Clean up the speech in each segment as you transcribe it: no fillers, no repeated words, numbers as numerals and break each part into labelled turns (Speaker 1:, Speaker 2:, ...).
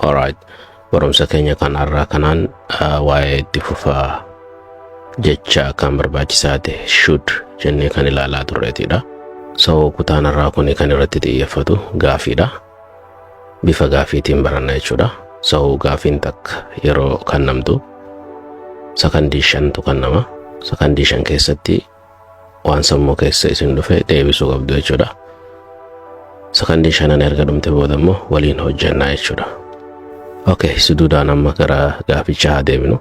Speaker 1: Alright, barumsa keenya kanarraa kanaan waa'ee itti fufaa jecha kan barbaachisaa ta'e should jennee kan ilaalaa turreetidha. So kutaanarraa kun kan irratti xiyyeeffatu gaafiidha. Bifa gaafiitiin baranna jechuudha. So gaafiin takka yeroo kennamtu conditiontu kennama. Condition keessatti waan sammuu keessa isin dhufe deebisuu qabdu jechuudha. Conditionan erga dhumte booda immoo waliin hojjannaa jechuudha. Okay, suduudhaan amma gara gaafichaa deebinu.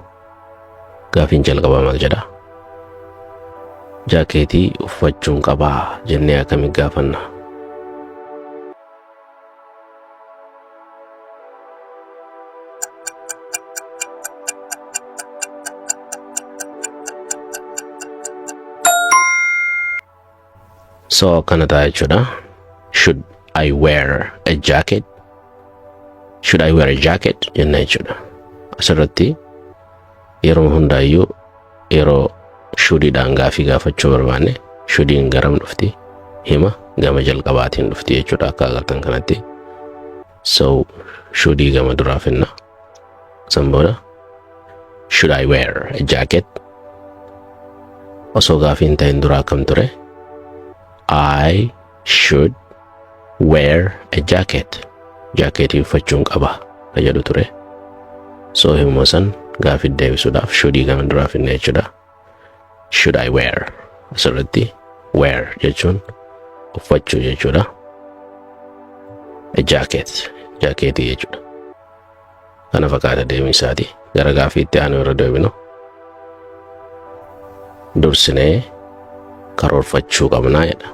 Speaker 1: Gaafiin jalqabaa maal jedha? Jaakeetii uffachuun qabaa jennee akkamiin gaafanna? So kana ta'a jechuudha. Should I wear a jacket? Should I wear a jacket? Jenna jechuudha. Asirratti yeroo hundaayyuu yeroo shouldiidhaan gaafii gaafachuu barbaanne shouldiin garam dhufti? Hima gama jalqabaatiin dhufti jechuudha akka agartan kanatti. So shouldii gama duraa finna. San booda should I wear a jacket? Osoo gaafiin ta'in duraa kam ture? I should wear a jacket. Jaakeetii uffachuun qaba ka jedhu ture. So himuma san gaafii deebisuudhaaf shouldi gama duraa finna jechuudha. Should I wear? Asirratti wear jechuun uffachuu jechuudha. A jacket, jaakeetii jechuudha. Kana fakkaata deemisaati. Gara gaafiitti aanu irra deebinu. Dursinee karoorfachuu qabnaa jedha.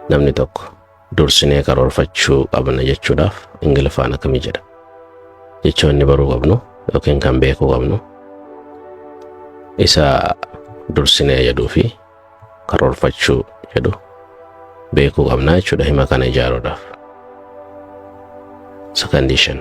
Speaker 1: Namni tokko dursinee karoorfachuu qabna jechuudhaaf Ingiliffaan akkamii jedha? Jechoonni baruu qabnu yookiin kan beekuu qabnu isa dursinee jedhuu fi karoorfachuu jedhu beekuu qabnaa jechuudha hima kana ijaaruudhaaf. Condition.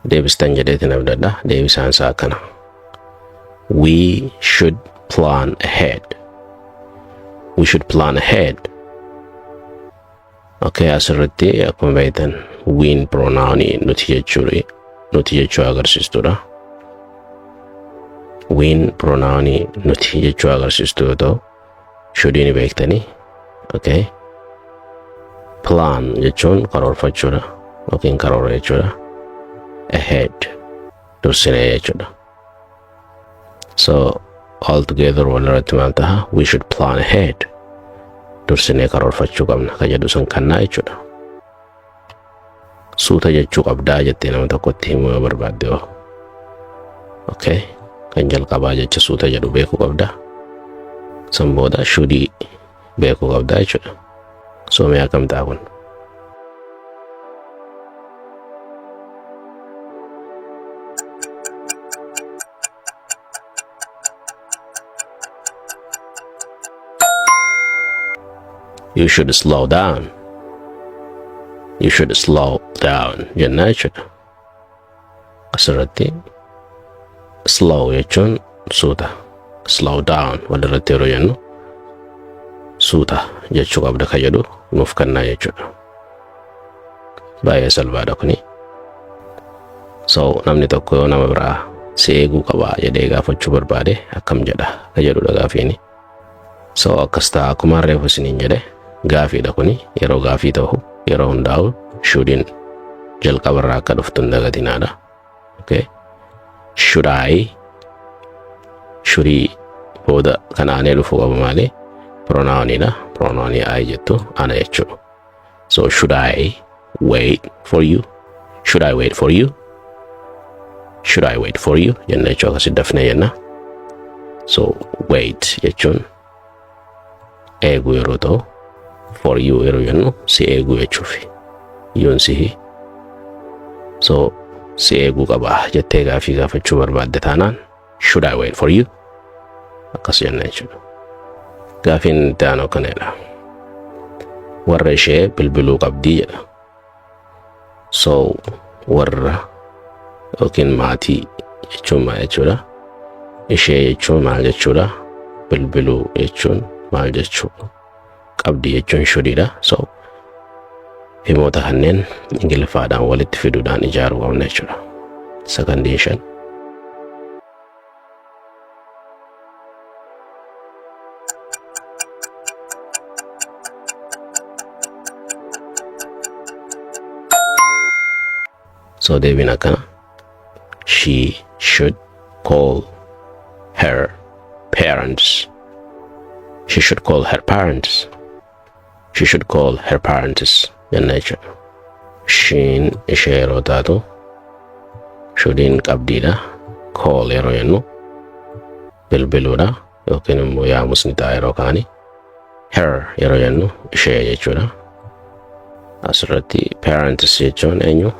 Speaker 1: Deebistan jedheetiin abdadha. Deebisaan isaa kana. We should plan ahead. We should plan ahead. Okay, asirratti akkuma beektan we pronounii nuti jechuu agarsiistudha. We pronounii nuti jechuu agarsiistu yoo ta'u shouldii beektanii. Okay. Plan jechuun karoorfachuudha yookiin karoora jechuudha. Ahead dursinee jechuudha. So all together walirratti maal taha? We should plan ahead. Dursinee karoorfachuu qabna ka jedhu san kannaa jechuudha. Suuta jechuu qabdaa jettee nama tokkotti himuu yoo barbaadde yoo. Okay. Kan jalqabaa jecha suuta jedhu beekuu qabda. San booda shouldi beekuu qabdaa jechuudha. So mee akkam ta'a kun? You should slow down. You should slow down. Jenna jechuudha. Asirratti slow jechuun suuta. Slow down walirratti yeroo jennu suuta jechuu qabda ka jedhu nuuf kannaa jechuudha. Baay'ee salphaadha kuni. So namni tokko yoo nama biraa si eeguu qaba jedhee gaafachuu barbaade akkam jedha ka jedhudha gaafiini. So akkas ta'a akkuma reefu isiniin jedhe gaafiidha kuni yeroo gaafii ta'u yeroo hundaa'u shouldin jalqabarraa akka dhuftu hin dagatinaadha. Okay. Should I shouldii booda kanaanee dhufuu qaba malee pronounidha. Pronounii I jettu ana jechuudha. So should I wait for you? Should I wait for you? Should I wait for you? Jenna jechuu akkasi dafnee jenna. So wait jechuun eeguu yeroo ta'u for you yeroo jennu si eeguu jechuufi. Yoon sihi. So si eeguu qaba jettee gaafii gaafachuu barbaadde taanaan should I wait for you? Akkas jenna jechuudha. Gaafiin itti aanu kanadha. Warra ishee bilbiluu qabdii jedha. So warra yookiin maatii jechuun maal jechuudha? Ishee jechuun maal jechuudha? Bilbiluu jechuun maal jechuudha? Qabdi jechuun shudidha. So himoota kanneen ingiliffaadhaan walitti fiduudhaan ijaaruu qabna jechuudha. Secondation. So deebiin akkana. She should call her parents. She should call her parents. She should call her parents. Jenna jechuudha. Sheen ishee yeroo taatu shouldin qabdiidha. Call yeroo jennu bilbiluudha yookiin immoo yaamusni ta'a yeroo kaani. Her yeroo jennu ishee jechuudha. Asirratti parents jechuun eenyu?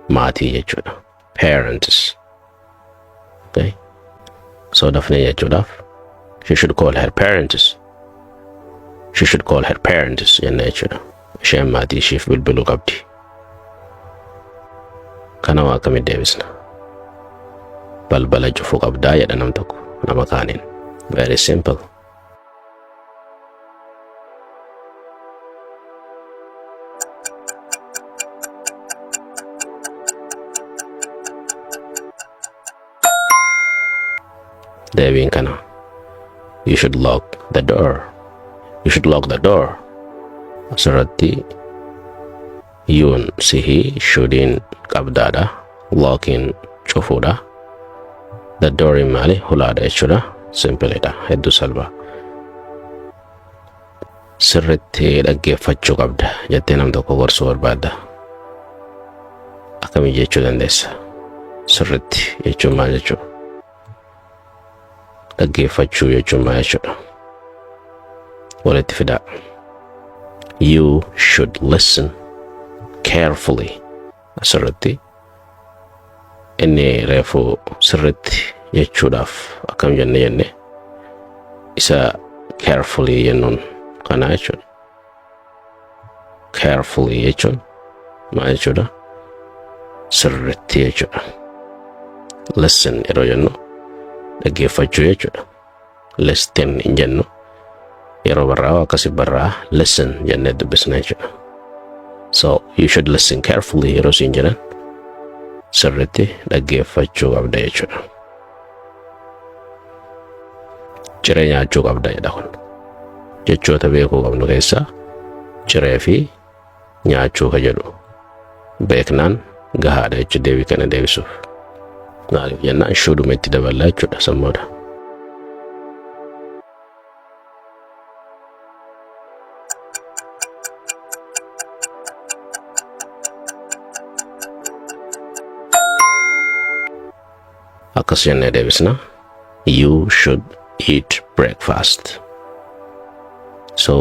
Speaker 1: Maatii jechuudha. Parents. Okay. So dafnee jechuudhaaf she should call her parents. She should call her parents jenna jechuudha. Isheen maatii isheef bilbiluu qabdi. Kana waa akkamitti deebisna? Balbala cufuu qabdaa jedha nam tokko nama kaaniin. Very simple. Deebiin kana. You should lock the door. You should lock the door. Asirratti yuun sihi shouldin qabdaadha. Locking cufuudha. The door maali? Hulaadha jechuudha. Simpleedha. Hedduu salphaa. Sirritti dhaggeeffachuu qabda jettee nam tokko gorsuu barbaadda. Akkamii jechuu dandeessa? Sirritti jechuun maal jechuudha? Dhaggeeffachuu jechuun maal jechuudha? Walitti fidaa. You should listen carefully. Asirratti inni reefu sirritti jechuudhaaf akkam jenne isa carefully jennuun kana jechuudha. Carefully jechuun maal jechuudha? Sirritti jechuudha. Listen yeroo jennu dhaggeeffachuu jechuudha. Listen hin jennu yeroo barraa akkasi barraa listen jennee dubbisna jechuudha. So you should listen carefully yeroo siin jedhan sirritti dhaggeeffachuu qabda jechuudha. Ciree nyaachuu qabda jedha kun. Jechoota beekuu qabnu keessaa ciree fi nyaachuu ka jedhu beeknaan gahaadha jechuudha deebii kana deebisuuf. Maaliif jennaan shuuduma itti daballaa jechuudha sammuudha. Akkas jennee deebisna. You should eat breakfast. So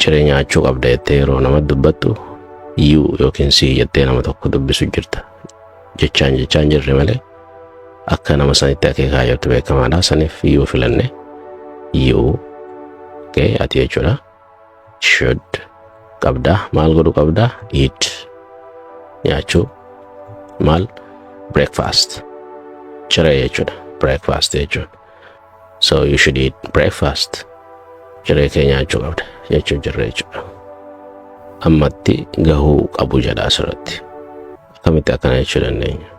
Speaker 1: ciree nyaachuu qabda jettee yeroo nama dubbattu you yookiin si jettee nama tokko dubbisu jirta. Jechaan jirre malee akka nama sanitti akeekaa jirtu beekamaadha. Saniif you filanne you okay ati jechuudha. Should qabda maal godhu qabda? Eat nyaachuu maal? Breakfast. Ciree jechuudha. Breakfast jechuudha. So you should eat breakfast. Ciree kee nyaachuu qabda jechuun jirre jechuudha. Ammatti gahuu qabu jedha asirratti. Akkamitti akkana jechuu dandeenya?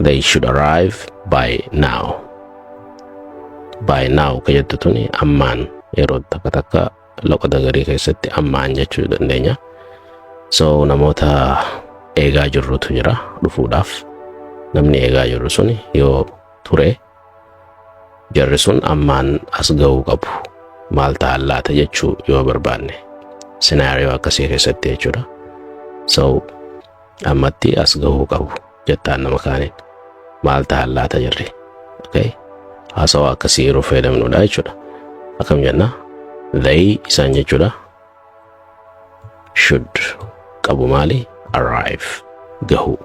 Speaker 1: They should arrive by now. By now ka jettu tuni ammaan yeroo takka loqoda garii keessatti ammaan jechuu dandeenya. So namoota eegaa jirrutu jira dhufuudhaaf. Namni eegaa jirru suni yoo ture jarri sun ammaan as ga'uu qabu. Maal ta'an laata jechuu yoo barbaanne scenario akkasii keessatti jechuudha. So ammatti as ga'uu qabu jettaan nama kaaniin maal ta'an laata jirri. Okay. Haasawaa akkasii yeroo fayyadamnudha jechuudha. Akkam jenna? They isaan jechuudha. Should qabu maali? Arrive. Gahuu.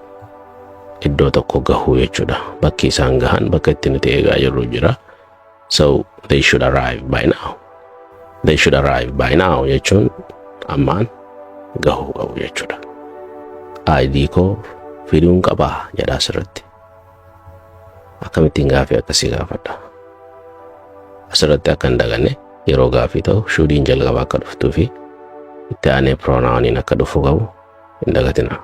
Speaker 1: Iddoo tokko gahuu jechuudha. Bakki isaan gahan bakka itti nuti eegaa jirru jira. So they should arrive by now. They should arrive by now jechuun ammaan gahuu qabu jechuudha. ID koo fiduun qabaa jedha asirratti. Akkamittiin gaafii akkasii gaafadha. Asirratti akka hin daganne yeroo gaafii ta'u should'iin jalqaba akka dhuftuu fi itti aanee pronouniin akka dhufu qabu hin dagatina.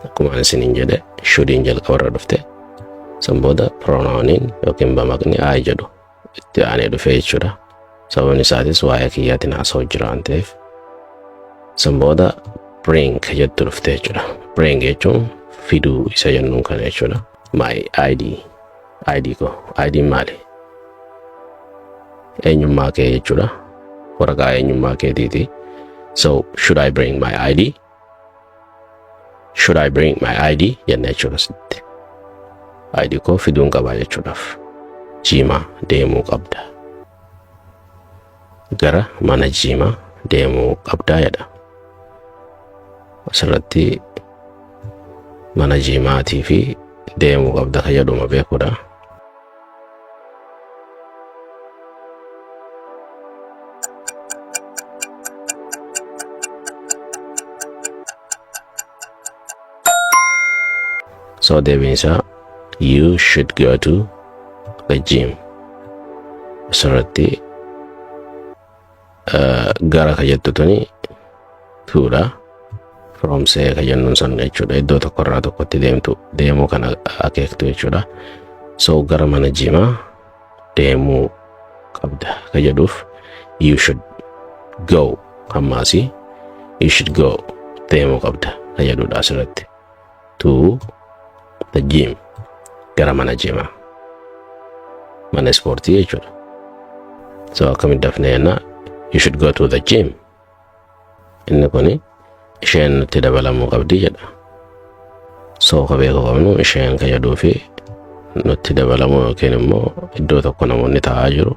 Speaker 1: Akkuma isiniin jedhe should'iin jalqabarra dhufte san booda pronouniin yookiin bamaqni I jedhu itti aanee dhufe jechuudha. Sababni isaatis waa'ee kiyyaatiin haasa'u jira waan ta'eef san booda bring jettu dhufte jechuudha. Bring jechuun fiduu isa jennuun kana jechuudha. My ID ko ID maali? Eenyummaa kee jechuudha. Waraqaa eenyummaa keetiiti. So should I bring my ID? Should I bring my ID? Jenna jechuudha asitti. ID koo fiduun qabaa jechuudhaaf. Jimaa deemuu qabda. Gara mana jimaa deemuu qabdaa jedha. Asirratti mana jimaatii fi deemuu qabda kan jedhuma beekuudha. So deebiin isaa you should go to the gym. Asirratti gara kan jettu tuni tuudha. From see kan jennuun san jechuudha. Iddoo tokkorraa tokkotti deemuu kana akeektu jechuudha. So gara mana jimaa deemuu qabda kan jedhuuf you should go ammaasii you should go deemuu qabda kan jedhuudha asirratti. To the gym gara mana jimaa mana ispoortii jechuudha. So akkamitti dafnee jenna you should go to the gym. Inni kuni isheen nutti dabalamuu qabdi jedha. So ka beekuu qabnu isheen kan jedhuu fi nutti dabalamuu yookiin immoo iddoo tokko namoonni taa'aa jiru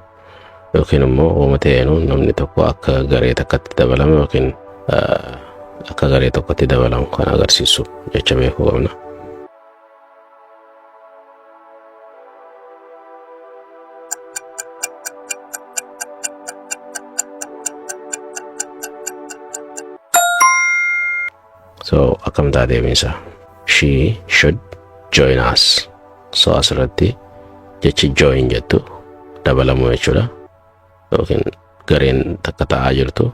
Speaker 1: yookiin immoo uuma ta'eenuu namni tokko akka garee tokkotti dabalamu yookiin akka garee tokkotti dabalamu kan agarsiisu jecha beekuu qabna. So akkamtaa deebiinsa she should join us. So asirratti jechi join jettu dabalamuu jechuudha. Yookiin gareen takka taa'aa jirtu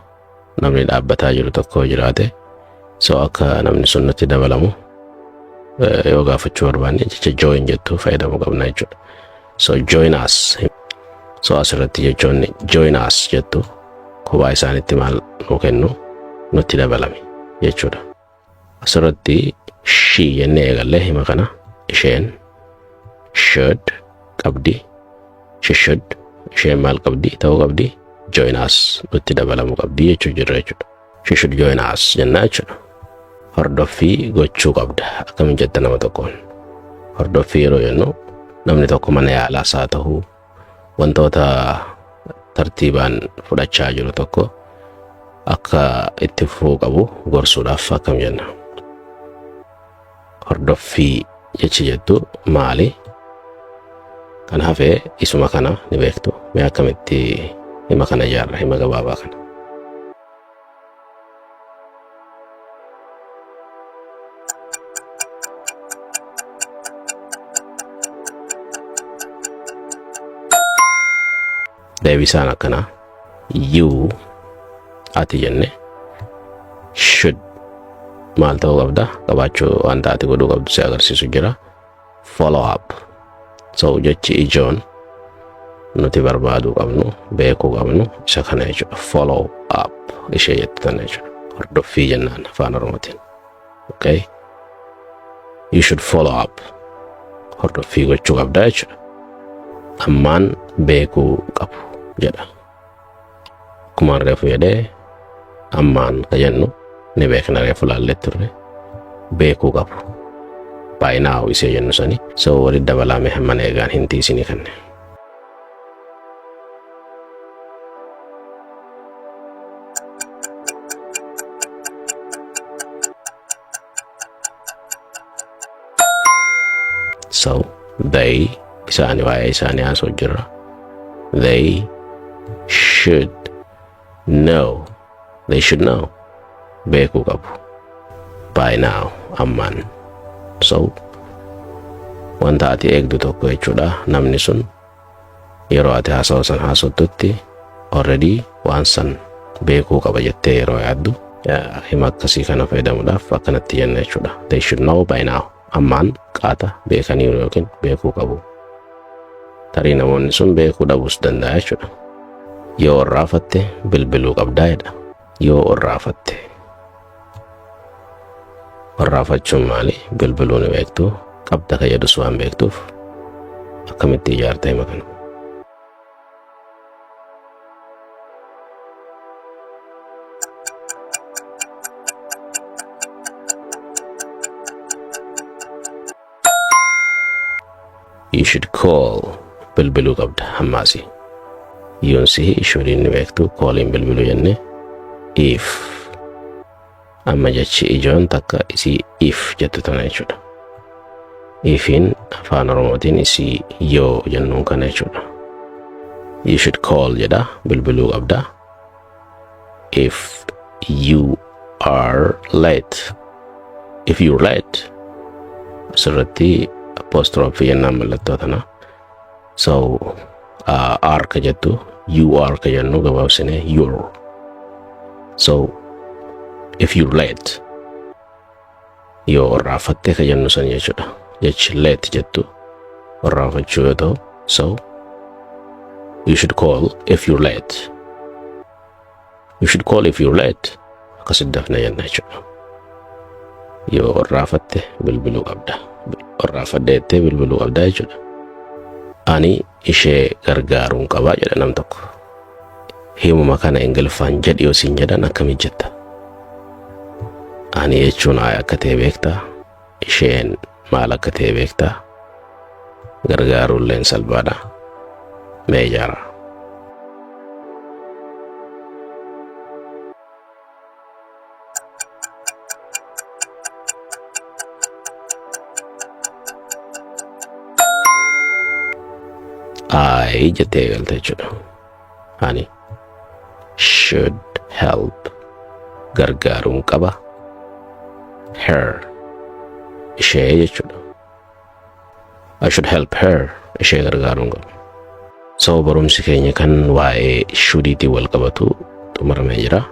Speaker 1: namni dhaabbataa jiru tokko jiraate so akka namni sun nutti dabalamu yoo gaafachuu barbaanne jecha join jettu fayyadamuu qabna jechuudha. So join us. So asirratti jechoonni join us jettu kophaa isaanitti maal nuu kennu nutti dabalame jechuudha. Asirratti she jennee eegalle hima kana isheen should qabdi. She should isheen maal qabdi ta'uu qabdi join us nutti dabalamuu qabdi jechuu jirra jechuudha. She should join us jenna jechuudha. Hordoffii gochuu qabda. Akkamiin jetta nama tokkoon hordoffii yeroo jennu namni tokko mana yaalaas haa ta'uu wantoota tartiibaan fudhachaa jiru tokko akka itti fufuu qabu gorsuudhaaf akkam jenna. Hordoffii jechi jettu maali? Kan hafee isuma kana ni beektu. Mee akkamitti hima kana ijaarra hima gabaabaa kana. Deebisaan akkana you ati jenne should maal ta'uu qabda qabaachuu wanta ati godhuu qabdu si agarsiisu jira. Follow up. So jechi ijoon nuti barbaaduu qabnu beekuu qabnu isa kana jechuudha. Follow up ishee jettu tana jechuudha. Hordoffii jennaan afaan Oromootiin. Okay. You should follow up. Hordoffii gochuu qabda jechuudha. Ammaan beekuu qabu jedha. Akkuma reefu jedhee ammaan ka jennu ni beekna reefu laallee turre beekuu qabu. By now isee jennu sani. So walitti dabalame hamman eegaan hin tiisinii kanne. So they isaani waa'ee isaanii haasoo jirra. They should know. They should know. Beekuu qabu. By now. Ammaan. So wanta ati eegdu tokko jechuudha. Namni sun yeroo ati haasawaa san haasoftutti already waan san beekuu qaba jettee yeroo yaaddu hima akkasii kana fayyadamuudhaaf akkanatti jenna jechuudha. They should know by now. Ammaan qaata beekanii yookiin beekuu qabu. Tarii namoonni sun beekuu dhabuus danda'a jechuudha. Yoo orraafatte bilbiluu qabdaa jedha. Yoo orraafatte. Orraafachuun maali? Bilbiluu ni beektu. Qabda ka jedhus waan beektuuf akkamitti ijaarta hima kana. You should call. Bilbiluu qabda hammaasi. Yoonsi should ni beektu calling bilbiluu jenne. If amma jechi ijoon takka isii if jettu tana jechuudha. Ifin afaan oromootiin isii yoo jennuun kana jechuudha. You should call jedha bilbiluu qabda. If you are late. If you're late. Asirratti apostrophe jennaan mallattoo tana. So are ka jettu you are ka jennu gabaabsine you're. So if you're late. Yoo orraafatte ka jennu san jechuudha. Jechi late jettu orraafachuu yoo ta'u. So you should call if you're late. You should call if you're late. Akkasit dafna jenna jechuudha. Yoo orraafatte bilbiluu qabda. Orraafaddeettee bilbiluu qabda jechuudha. Ani ishee gargaaruun qabaa jedha nam tokko. Himuma kana Ingiliffaan jedhi yoo siin jedhan akkamiin jetta? Ani jechuun akka ta'e beektaa? Isheen maal akka ta'e beektaa? Gargaaruulleen salphaadha. Mee ijaara. I jettee galte jechuudha. Ani should help gargaaruun qaba. Her ishee jechuudha. I should help her ishee gargaaruun qaba. So barumsi keenya kan waa'ee shoudiitii wal qabatu xumuramee jira.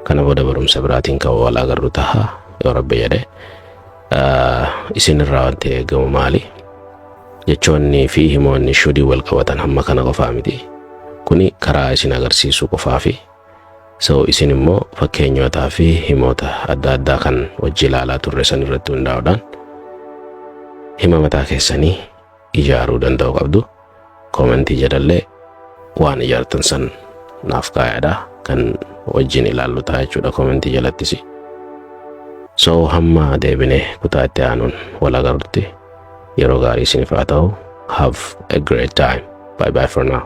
Speaker 1: Kana booda barumsa biraatiin kan wal agarru taha yoo Rabbi jedhe. Isinirraa wanti eegamu maali? Jechoonni fi himoonni shudii wal qabatan hamma kana qofaa miti. Kuni karaa isin agarsiisuu qofaa fi so isin immoo fakkeenyotaa fi himoota adda addaa kan wajji ilaalaa turre san irratti hundaa'uudhaan hima mataa keessanii ijaaruu danda'u qabdu. Koomentii jedhallee waan ijaartan san naaf kaayaadha kan wajjin ilaallu ta'a jechuudha koomentii jalattis. So hamma deebinee kutaa itti aanuun wal agarrutti yeroo gaarii isiniif haa ta'u. Have a great time. Bye bye for now.